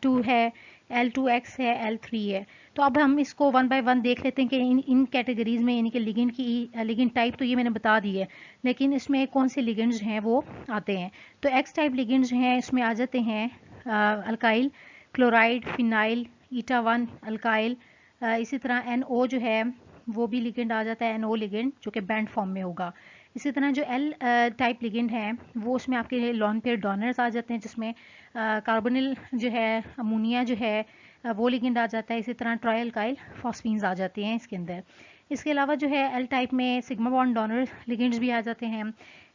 टू है, एल टू एक्स है, एल थ्री है। तो अब हम इसको वन बाय वन देख लेते हैं कि इन कैटेगरीज में यानी कि लिगेंड की लिगेंड टाइप तो ये मैंने बता दी है, लेकिन इसमें कौन से लिगेंड्स हैं वो आते हैं। तो एक्स टाइप लिगेंड्स हैं, इसमें आ जाते हैं alkyl, chloride, phenyl, eta one alkyl. इसी तरह एन ओ जो है वो भी लिगेंड आ जाता है, एन ओ लिगेंड, जो कि बैंड फॉर्म में होगा। इसी तरह जो एल टाइप लिगेंड है वो उसमें आपके लॉन पेयर डोनर्स आ जाते हैं, जिसमें कार्बोनिल जो है, अमोनिया जो है वो लिगेंड आ जाता है। इसी तरह ट्राई अल्काइल फॉस्फीन्स आ जाते हैं इसके अंदर। इसके अलावा जो है एल टाइप में सिग्मा बॉन्ड डोनर लिगेंड्स भी आ जाते हैं।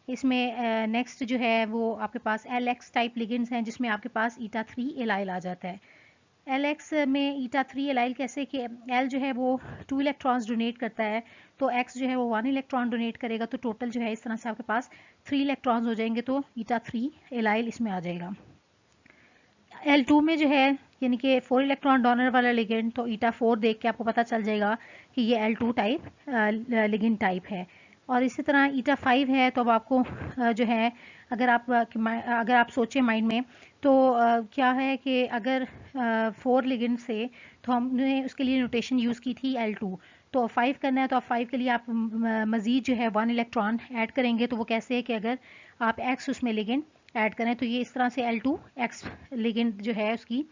इसमें नेक्स्ट जो है वो आपके पास एल एक्स टाइप लिगेंड्स हैं, जिसमें आपके पास ईटा थ्री एलाइल आ जाता है। एल एक्स में ईटा थ्री एलाइल कैसे कि एल जो है वो 2 इलेक्ट्रॉन्स डोनेट करता है, तो एक्स जो है वो 1 इलेक्ट्रॉन डोनेट करेगा, तो टोटल जो है इस तरह से आपके पास 3 इलेक्ट्रॉन्स हो जाएंगे, तो ईटा थ्री एलाइल इसमें आ जाएगा। एल टू में जो है यानी कि 4 इलेक्ट्रॉन डोनर वाला लिगेंड, तो ईटा 4 देख के आपको पता चल जाएगा कि ये L two type ligand type है। और इसी तरह ईटा 5 है, तो अब आपको जो है अगर आप सोचें माइंड में, तो क्या है कि अगर 4 लिगेंड से तो हमने उसके लिए नोटेशन यूज़ की थी एल टू, तो 5 करना है तो आप 5 के लिए आप मज़ीद जो है 1 इलेक्ट्रॉन ऐड करेंगे। तो वो कैसे है कि अगर आप एक्स उसमें लिगेंड ऐड करें तो ये इस तरह से L2 एक्स लिगेंड जो है उसकी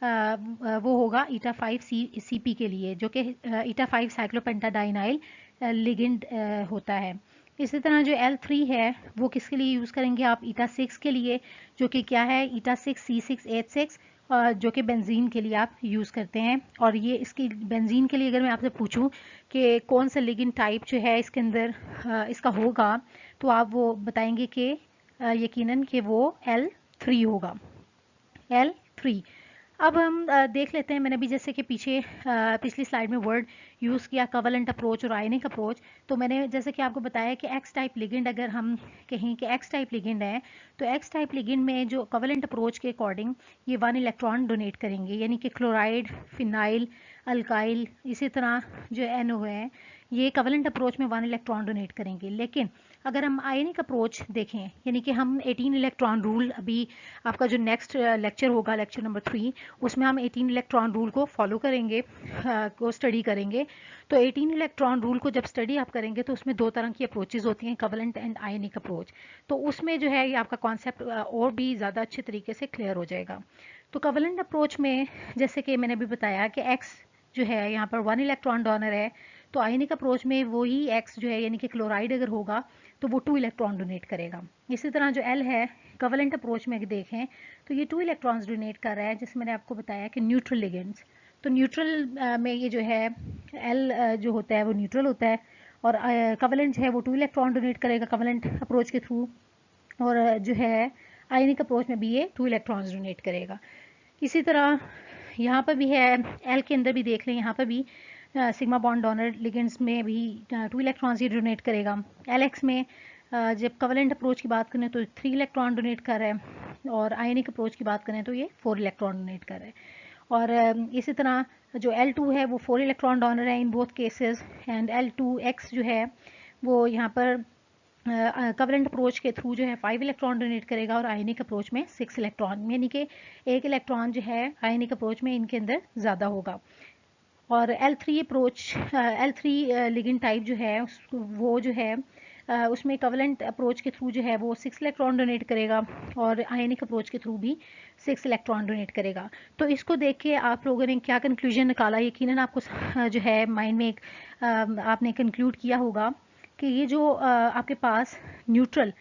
वो होगा ईटा 5 सी पी के लिए, जो कि ईटा 5 साइक्लोपेंटाडाइनाइल लिगेंड होता है। इसी तरह जो L3 है वो किसके लिए यूज़ करेंगे आप, ईटा 6 के लिए, जो कि क्या है ईटा 6C6H6, जो कि बेंजीन के लिए आप यूज़ करते हैं। और ये इसकी बेंजीन के लिए अगर मैं आपसे पूछूं कि कौन सा लिगेंड टाइप जो है इसके अंदर इसका होगा, तो आप वो बताएंगे कि यकीनन कि वो L3 होगा, L3। अब हम देख लेते हैं, मैंने अभी जैसे कि पीछे पिछली स्लाइड में वर्ड यूज़ किया कवलेंट अप्रोच और आयनिक अप्रोच, तो मैंने जैसे कि आपको बताया कि एक्स टाइप लिगेंड अगर हम कहें कि एक्स टाइप लिगेंड है, तो एक्स टाइप लिगेंड में जो कवलेंट अप्रोच के अकॉर्डिंग ये 1 इलेक्ट्रॉन डोनेट करेंगे, यानी कि क्लोराइड, फिनाइल, अल्काइल, इसी तरह जो NO है ये कवलेंट अप्रोच में 1 इलेक्ट्रॉन डोनेट करेंगे। लेकिन अगर हम आयनिक अप्रोच देखें, यानी कि हम 18 इलेक्ट्रॉन रूल, अभी आपका जो नेक्स्ट लेक्चर होगा लेक्चर नंबर 3, उसमें हम 18 इलेक्ट्रॉन रूल को फॉलो करेंगे, को स्टडी करेंगे। तो 18 इलेक्ट्रॉन रूल को जब स्टडी आप करेंगे तो उसमें 2 तरह की अप्रोचेज होती हैं, कवलेंट एंड आयनिक अप्रोच। तो उसमें जो है ये आपका कॉन्सेप्ट और भी ज़्यादा अच्छे तरीके से क्लियर हो जाएगा। तो कवलेंट अप्रोच में जैसे कि मैंने अभी बताया कि एक्स जो है यहाँ पर 1 इलेक्ट्रॉन डोनर है, तो आयनिक अप्रोच में वही एक्स जो है यानी कि क्लोराइड अगर होगा तो वो 2 इलेक्ट्रॉन डोनेट करेगा। इसी तरह जो एल है कवलेंट अप्रोच में देखें तो ये 2 इलेक्ट्रॉन्स डोनेट कर रहा है, जिसमें मैंने आपको बताया कि न्यूट्रल लिगेंड्स। तो न्यूट्रल में ये जो है एल जो होता है वो न्यूट्रल होता है, और कवलेंट है वो 2 इलेक्ट्रॉन डोनेट करेगा कवलेंट अप्रोच के थ्रू, और जो है आयनिक अप्रोच में भी ये 2 इलेक्ट्रॉन्स डोनेट करेगा। इसी तरह यहाँ पर भी है, एल के अंदर भी देख लें, यहाँ पर भी सिग्मा बॉन्ड डोनर लिगेंड्स में भी 2 इलेक्ट्रॉन्स ही डोनेट करेगा। एल एक्स में जब कवलेंट अप्रोच की बात करें तो 3 इलेक्ट्रॉन डोनेट कर रहा है, और आयनिक अप्रोच की बात करें तो ये 4 इलेक्ट्रॉन डोनेट कर रहा है। और इसी तरह जो L2 है वो 4 इलेक्ट्रॉन डोनर है in both cases, and L2X जो है वो यहाँ पर कवलेंट अप्रोच के थ्रू जो है 5 इलेक्ट्रॉन डोनेट करेगा, और आयनिक अप्रोच में 6 इलेक्ट्रॉन, यानी कि 1 इलेक्ट्रॉन जो है आयनिक अप्रोच में इनके अंदर ज़्यादा होगा। और L3 approach, L3 ligand type जो है वो जो है उसमें कवलेंट अप्रोच के थ्रू जो है वो 6 इलेक्ट्रॉन डोनेट करेगा, और आयनिक अप्रोच के थ्रू भी 6 इलेक्ट्रॉन डोनेट करेगा। तो इसको देख के आप लोगों ने क्या कंक्लूजन निकाला, यकीनन आपको जो है माइंड में एक आपने कंक्लूड किया होगा कि ये जो आपके पास न्यूट्रल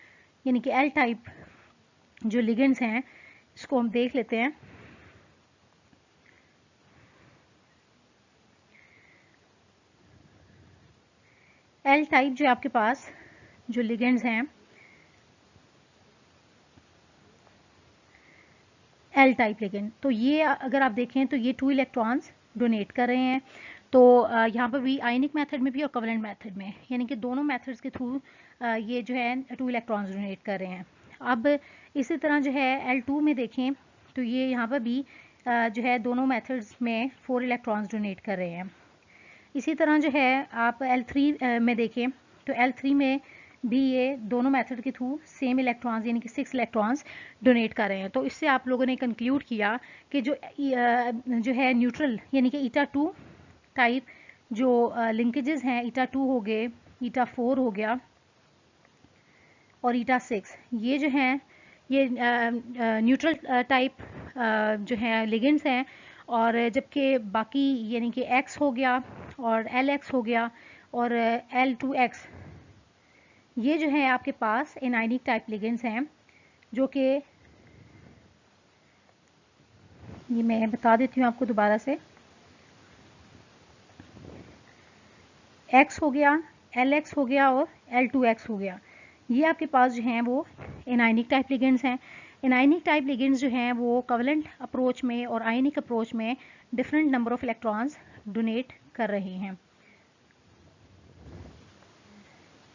यानी कि एल टाइप जो लिगेंड्स हैं, इसको हम देख लेते हैं। एल टाइप जो आपके पास जो लिगेंड्स हैं एल टाइप लिगेंड। तो ये अगर आप देखें तो ये 2 इलेक्ट्रॉन्स डोनेट कर रहे हैं। तो यहाँ पर भी आयनिक मेथड में भी और कोवेलेंट मेथड में, यानी कि दोनों मेथड्स के थ्रू ये जो है 2 इलेक्ट्रॉन्स डोनेट कर रहे हैं। अब इसी तरह जो है L2 में देखें तो ये यहाँ पर भी जो है दोनों मेथड्स में 4 इलेक्ट्रॉन्स डोनेट कर रहे हैं। इसी तरह जो है आप L3 में देखें तो L3 में भी ये दोनों मेथड के थ्रू सेम इलेक्ट्रॉन्स यानी कि 6 इलेक्ट्रॉन्स डोनेट कर रहे हैं। तो इससे आप लोगों ने कंक्लूड किया कि जो है न्यूट्रल यानी कि ईटा 2 टाइप जो लिंकेजेस हैं, ईटा 2 हो गए, ईटा 4 हो गया और ईटा 6, ये जो हैं ये न्यूट्रल टाइप जो है लिगेंड्स हैं। और जबकि बाकी यानी कि X हो गया और LX हो गया और L2X, ये जो है आपके पास एनाइनिक टाइप लिगेंड्स हैं, जो कि ये मैं बता देती हूँ आपको दोबारा से। X हो गया, LX हो गया और L2X हो गया, ये आपके पास जो हैं वो एनाइनिक टाइप लिगेंड्स हैं। एनाइनिक टाइप लिगेंड्स जो हैं वो कोवेलेंट अप्रोच में और आयनिक अप्रोच में different number of electrons donate कर रहे हैं,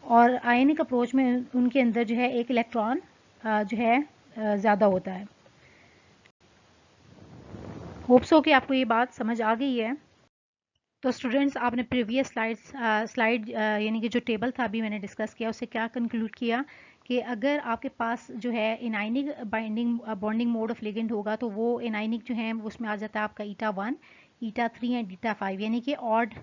और आयनिक अप्रोच में उनके अंदर जो है एक इलेक्ट्रॉन जो है ज़्यादा होता है। होप्स हो कि आपको ये बात समझ आ गई है। तो स्टूडेंट्स, आपने प्रीवियस स्लाइड यानी कि जो टेबल था अभी मैंने डिस्कस किया, उससे क्या कंक्लूड किया कि अगर आपके पास जो है इनाइनिक बॉन्डिंग मोड ऑफ लिगेंड होगा तो वो इनाइनिक जो है उसमें आ जाता है आपका ईटा 1, ईटा 3 एंड ईटा 5, यानी कि ऑड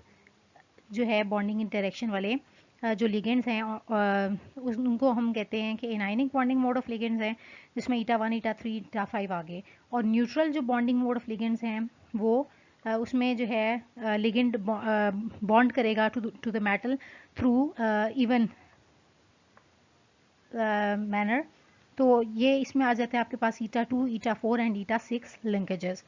जो है बॉन्डिंग इंटरेक्शन वाले जो लिगेंड्स हैं उनको हम कहते हैं कि इनाइनिक बॉन्डिंग मोड ऑफ लिगेंड्स हैं, जिसमें ईटा 1, ईटा 3, ईटा 5 आ गए। और न्यूट्रल जो बॉन्डिंग मोड ऑफ लिगेंड्स हैं वो उसमें जो है लिगेंड बॉन्ड करेगा to the metal through even manner. तो ये इसमें आ जाता है आपके पास eta 2, eta 4 and eta 6 linkages,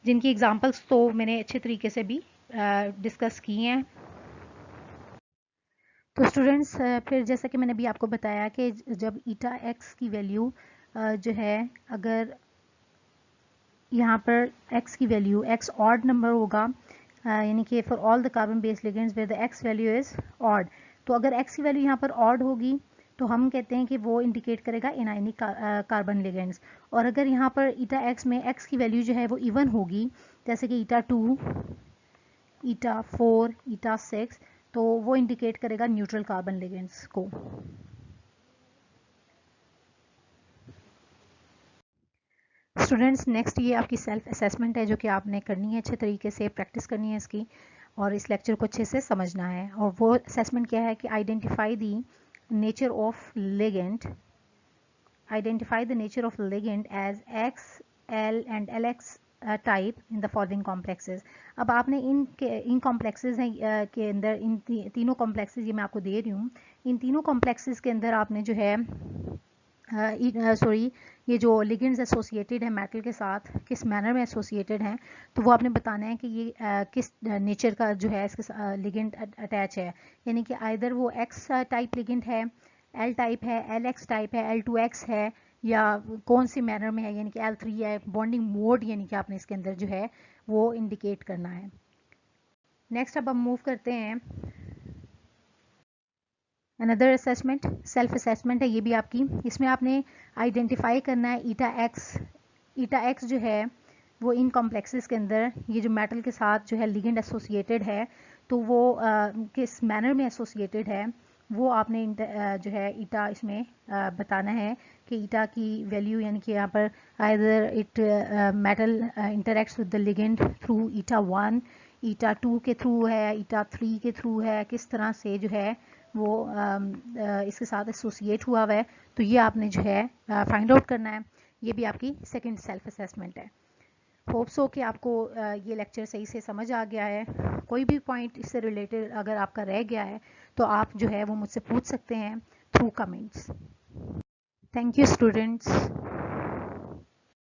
जिनकी एग्जांपल्स तो मैंने अच्छे तरीके से भी डिस्कस किए हैं। तो स्टूडेंट्स, फिर जैसा कि मैंने अभी आपको बताया कि जब ईटा x की वैल्यू जो है, अगर यहाँ पर x की वैल्यू x ऑड नंबर होगा, यानी कि for all the carbon based ligands where the x value is odd, तो अगर x की वैल्यू यहाँ पर ऑड होगी तो हम कहते हैं कि वो इंडिकेट करेगा इनाइनिक कार्बन लिगेंड्स। और अगर यहाँ पर ईटा x में x की वैल्यू जो है वो इवन होगी, जैसे कि ईटा 2, ईटा 4, ईटा 6, तो वो इंडिकेट करेगा न्यूट्रल कार्बन लिगेंड्स को। स्टूडेंट्स, नेक्स्ट ये आपकी सेल्फ असेसमेंट है जो कि आपने करनी है, अच्छे तरीके से प्रैक्टिस करनी है इसकी, और इस लेक्चर को अच्छे से समझना है। और वो असेसमेंट क्या है कि identify the nature of ligand, identify the nature of ligand as X, L and LX type in the following complexes. अब आपने इन कॉम्प्लेक्सेस के अंदर इन तीनों कॉम्प्लेक्सेस ये मैं आपको दे रही हूँ, इन तीनों कॉम्प्लेक्सेस के अंदर आपने जो है ये जो लिगेंड्स एसोसिएटेड है मेटल के साथ किस मैनर में एसोसिएटेड हैं, तो वो आपने बताना है कि ये किस नेचर का जो है इसके लिगेंड अटैच है, यानी कि आइदर वो X टाइप लिगेंड है, L टाइप है, LX टाइप है, L2X है, या कौन सी मैनर में है, यानी कि L3 है। बॉन्डिंग मोड यानी कि आपने इसके अंदर जो है वो इंडिकेट करना है। नेक्स्ट अब हम मूव करते हैं अनदर असेसमेंट, सेल्फ असेसमेंट है ये भी आपकी। इसमें आपने आइडेंटिफाई करना है ईटा एक्स जो है वो इन कॉम्प्लेक्सेस के अंदर ये जो मेटल के साथ जो है लिगेंड एसोसिएटेड है, तो वो किस मैनर में एसोसिएटेड है, वो आपने जो है ईटा इसमें बताना है कि ईटा की वैल्यू, यानी कि यहाँ पर either it metal interacts with the ligand through eta 1, eta 2 के थ्रू है, ईटा 3 के थ्रू है, किस तरह से जो है वो इसके साथ एसोसिएट हुआ है, तो ये आपने जो है फाइंड आउट करना है। ये भी आपकी सेकंड सेल्फ असेसमेंट है। होप्स हो कि आपको ये लेक्चर सही से समझ आ गया है। कोई भी पॉइंट इससे रिलेटेड अगर आपका रह गया है तो आप जो है वो मुझसे पूछ सकते हैं through comments. Thank you students.